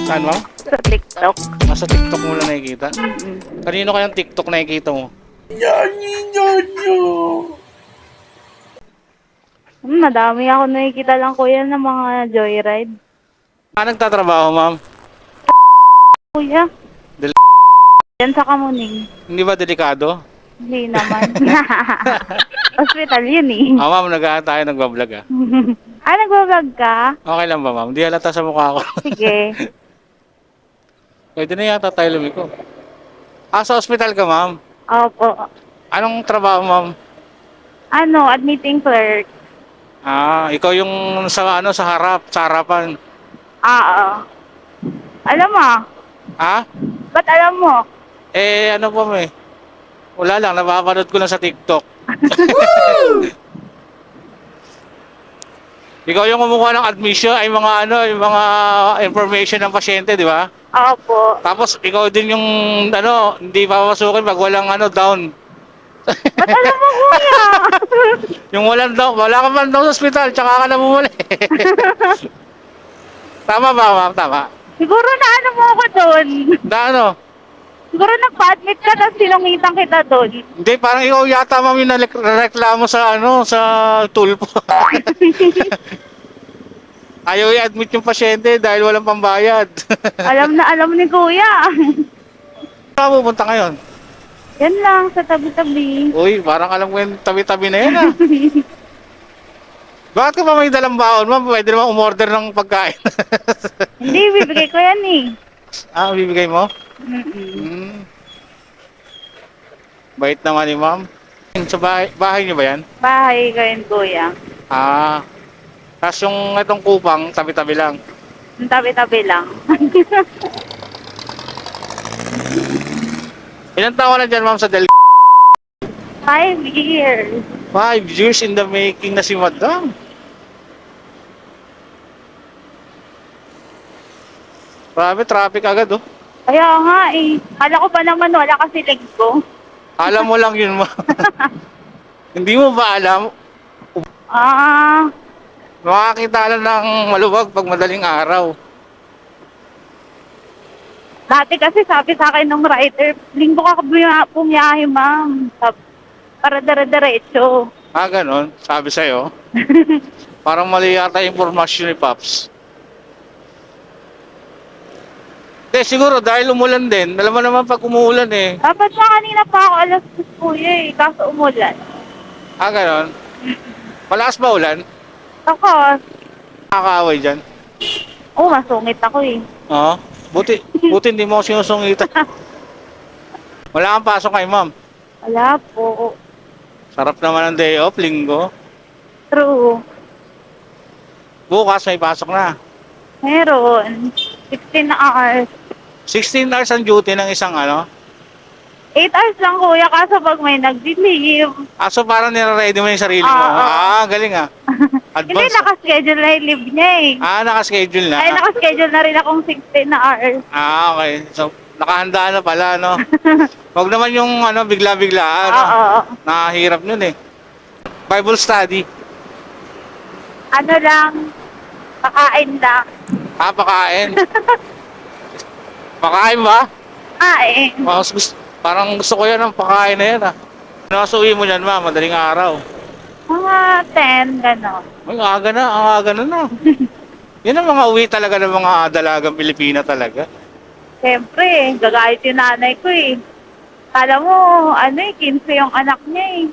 Saan, ma'am? Sa TikTok. Nasa TikTok mo lang nakikita? Mm-mm. Kanino kayang TikTok nakikita mo? Madami ako nakikita lang kuya ng mga joyride. Nagtatrabaho, ma'am? Kuya, Del- yan sa Kamuning. Hindi ba delikado? Hindi naman. Hospital yun eh. Ma'am, tayo nagbablog ah. Nagbablog ka? Okay lang ba, ma'am? Di halata sa mukha ko. Sige. Pwede na yata tayo lumiko. Sa hospital ka, ma'am? Opo. Anong trabaho, ma'am? Admitting clerk. Ikaw yung sa harap, sa harapan. Oo. Alam mo? Ha? Ba't alam mo? Ano po, eh? Wala lang, napapanood ko lang sa TikTok. Ikaw yung kumukuha ng admission, yung mga information ng pasyente, di ba? Opo. Tapos ikaw din yung hindi papasukin pag walang down. Ba't alam mo kuya? Yung walang down, wala ka man down sa ospital, tsaka ka na bumalik. Tama ba, ma'am? Tama. Siguro na ano mo ako doon. Na Siguro nagpa-admit ka tapos sinungitan kita doon. Hindi, parang ikaw yata, ma'am, yung reklamo sa tulpo. Ayaw i-admit yung pasyente dahil walang pambayad. Alam na alam ni kuya. Saan pupunta ngayon? Yan lang, sa tabi-tabi. Uy, parang alam ko yung tabi-tabi na yan, ah. Bakit ka pa may dalang baon, ma'am? Pwede naman umorder ng pagkain. Hindi, bibigay ko yan eh. Bibigay mo? Mm-mm. Bait naman ni ma'am. Sa bahay niyo ba yan? Bahay ko yun kuya. Tapos yung itong kupang, tabi-tabi lang. Ang tabi-tabi lang. Ilang taon na dyan, ma'am, sa 5 years. 5 years in the making na si madam. Grabe, traffic agad, oh. Kaya nga eh. Kala ko pa naman wala kasi leg ko. Alam mo lang yun, ma'am. Hindi mo ba alam? Ah, Makakita lang ng maluwag pag madaling araw. dati kasi sabi sa akin ng writer, linggo ka pumiyahe ma'am. Para dire-diretso. Ganon, sabi sa'yo. Parang mali yata yung informasyon ni Pops. Siguro dahil umulan din. Alam mo naman pag umuulan eh. Dapat na kanina pa ako alas 2 kuya eh, kaso umulan. Ganon. Malakas ba ulan? Tapos, Nakakaaway dyan. masungit ako eh. Oo. Buti hindi mo ako sinusungitan. Wala kang pasok kay ma'am. Wala po. Sarap naman ng day off, linggo. True. Bukas may pasok na. Meron. 16 hours. 16 hours ang duty ng isang 8 hours lang kuya, kaso pag may nag-leave. So parang nire-ready mo yung sarili mo. Galing ah. Hindi, Advance. nakaschedule na yung leave niya eh. Nakaschedule na. Ay, nakaschedule na rin akong 16 hours. Okay. So, nakahanda na pala, no? Huwag naman yung bigla-bigla, Oo. Nakahirap nun eh. Bible study. Ano lang, pakain lang. Pakain. Pakain ba? Kain. Parang gusto ko yan ang pakain na yan, Nasuwi mo yan, ma'am, madaling araw. Mga 10, gano'n. Ang aga na, no? Yan ang mga uwi talaga ng mga dalagang Pilipina talaga. Siyempre, gagayit yung nanay ko eh. Kala mo, 15 yung anak niya eh.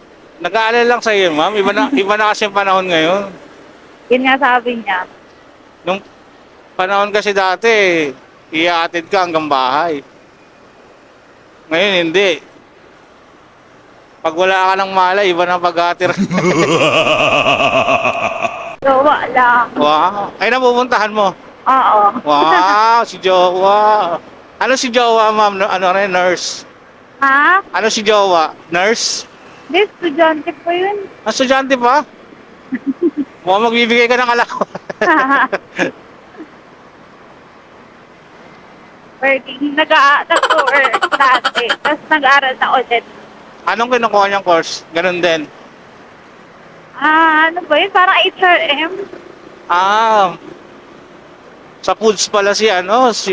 Nag-aalala lang sa iyo, ma'am. Iba na kasi yung panahon ngayon. Yun nga sabi niya. Nung panahon kasi dati, ihahatid ka hanggang bahay. Ngayon, hindi. Pag wala ka ng malay, iba na pag-atir. Jowa lang. Wow. Ay, napupuntahan mo? Oo. Wow, si Jowa. Ano si Jowa, ma'am? Nurse? Ha? Ano si Jowa? Nurse? Hindi, estudyante ko yun. Estudyante pa? Mukhang magbibigay ka ng alak. Working, nag-work dati. Tapos nag-aaral na ulit. Anong kinukuha niyang course? Ganun din. Ano ba yun? Parang HRM. Ah, Sa foods pala si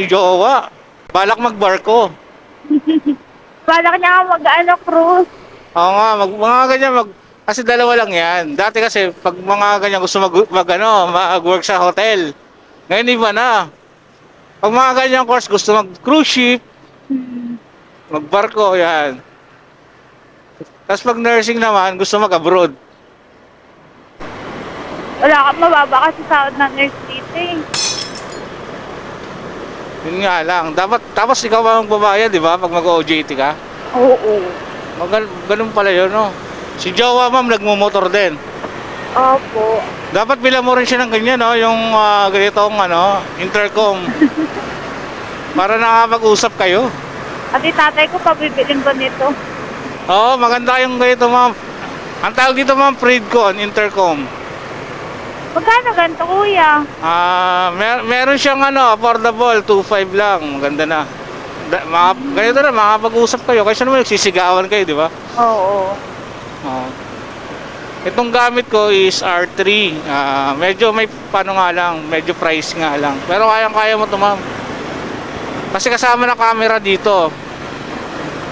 Jowa. Balak magbarko. Balak niya nga mag-ano, cruise. Oo nga, mga ganyan, kasi dalawa lang yan. Dati kasi, pag mga ganyan gusto mag-work sa hotel. Ngayon iba na. Pag mga ganyan course, gusto mag-cruise ship, magbarko, yan. Tapos pag nursing naman, gusto mag-abroad. Wala ka, mababa kasi sahod ng nurse dito eh. Yun nga lang. Tapos ikaw ba magbabayad, di ba? Pag mag-OJT ka. Oo. Ganun pala yun, no? Si Jowa, ma'am, nagmumotor din. Opo. Dapat bilang mo rin siya ng ganyan, no? Yung ganitong, intercom. Para nakapag-usap kayo. At tatay ko, pabibilin ko nito. Oo, maganda yung ganito, ma'am. Ang tawag dito, ma'am, Fridcon, intercom. Magkano ganito, kuya? Meron siyang affordable, 2.5 lang. Maganda na. Ganito na, makapag-usap kayo. Kasi naman nagsisigawan kayo, di ba? Oo. Oo. Itong gamit ko is R3. Medyo may paano nga lang, medyo price nga lang. Pero kayang-kaya mo to, ma'am. Kasi kasama na camera dito.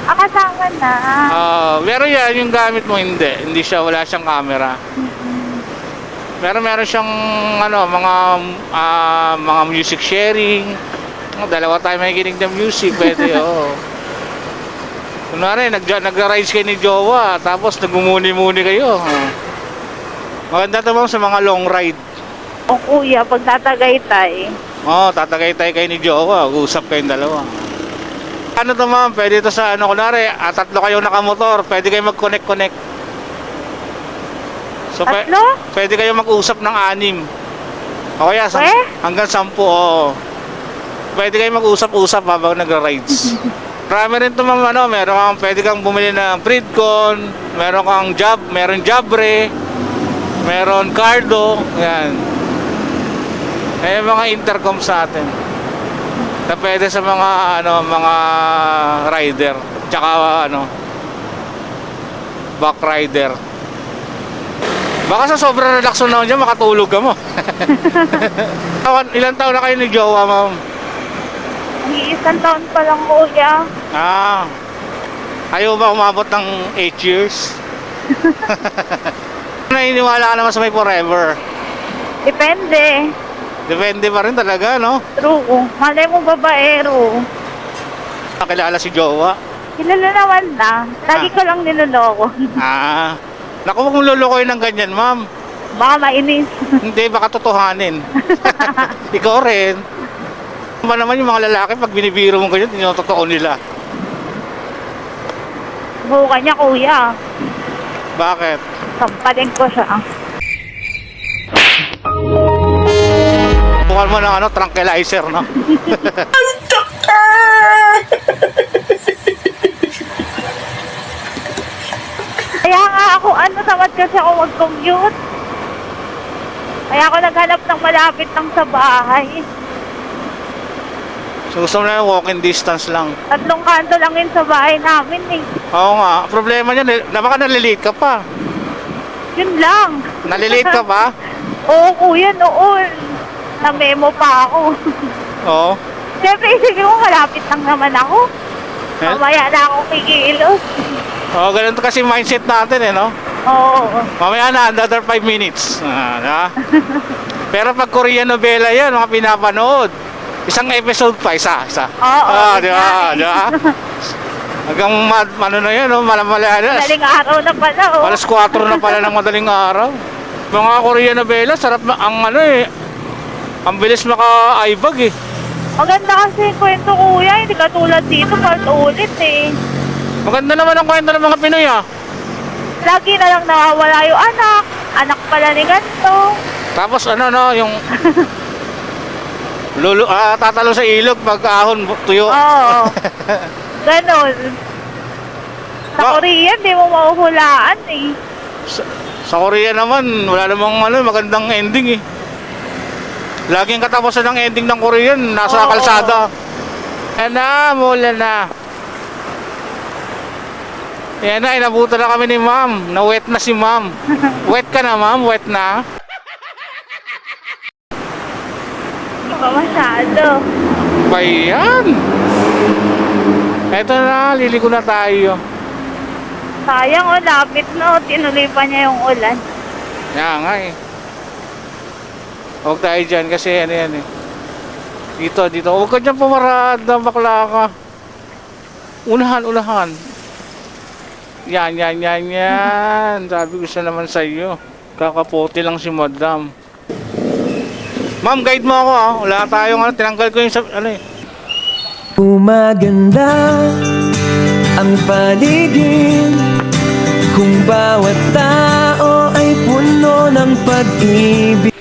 Kasama na. Meron yan, yung gamit mo hindi siya, wala siyang camera. Pero meron siyang mga music sharing. Dalawa tayo makikinig ng music, pwede. Oo. Kunwari, nagra-rides kayo ni Jowa, tapos nagmumuni-muni kayo. Maganda to, ma'am, sa mga long ride. O kuya, pag tatagaytay. Tatagay-tay kayo ni Jowa, usap kayong dalawa. Ano to, ma'am, pwede to sa kunwari, tatlo kayo nakamotor, pwede kayo mag-connect-connect. So, Tatlo? pwede kayo mag-usap ng 6. O kaya hanggang 10, oo. Pwede kayo mag-usap-usap habang nagra-rides. Marami rin ito, ma'am, pwede kang bumili ng Fridcon, meron Jabre, meron Cardo, yan. Mga intercom sa atin. Na pwede sa mga rider, tsaka back rider. Baka sa sobrang relax mo naman dyan, makatulog ka mo. Ilan taon na kayo ni Jowa, ma'am? Isang taon pa lang, kuya. Ayaw ba umabot ng 8 years? Naniniwala ka naman sa may forever. Depende. Depende pa rin talaga, no? True. Malay mo babaero. Nakilala si Jowa. Kilala naman na. Lagi ko lang niloloko. Naku, huwag mong lulukoy ng ganyan, ma'am. Baka mainis. Hindi, baka totohanin. Ikaw rin. Ba naman yung mga lalaki, pag binibiro mo ganyan, tinototoo nila. Buka niya, kuya. Bakit? Sampalin ko siya. Bukal mo ng tranquilizer, no? Kaya nga ako, tamad kasi ako mag-commute. Kaya ako naghanap ng malapit lang sa bahay. So, gusto mo na yung walking distance lang. 3 kanto lang yun sa bahay namin eh. Oo nga, problema niyan, baka nalilate ka pa. Yun lang. Nalilate ka pa? Oo, kuya, noon. Na-memo pa ako. Oo. Siyempre, isipin mo, malapit lang naman ako. Mamaya na ako kikilos. Oo, ganun kasi mindset natin no? Oo. Mamaya na, another 5 minutes. Pero pag Korean novela yan, mga pinapanood. Isang episode pa, isa. Oo. Di ba? Hanggang na yan, no? Madaling araw na pala, oh. Alas 4 na pala ng madaling araw. Mga Korean novela, sarap na, ang bilis maka-ibag eh. Maganda kasi yung kwento, kuya. Hindi katulad dito, ulit eh. Maganda naman ang kwento ng mga Pinoy Lagi na lang nawawala yung anak. Anak pala ni ganito. Tapos yung tatalo sa ilog pag ahon tuyo. Oo. Ganon. Sa Korea, di mo mahuhulaan eh. Sa Korea naman, wala namang magandang ending eh. Laging katapusan ng ending ng Korean, nasa kalsada. Mula na. Yan na, inabutan na kami ni ma'am. Na-wet na si ma'am. Wet ka na, ma'am? Wet na? pa masyado. Pa yan. Eto na, liligo na tayo. Sayang, lapit no. Tinuloy pa niya yung ulan. Kaya nga eh. Huwag tayo dyan kasi ano yan eh. Dito. Huwag ka dyan pumarada, bakla ka. Unahan. Yan. Sabi ko siya naman sa iyo. Kakapote lang si madam. Ma'am, guide mo ako ah. Wala tayong ano, tinanggal ko yung Umaganda ang paligid kung bawat tao ay puno ng pag-ibig.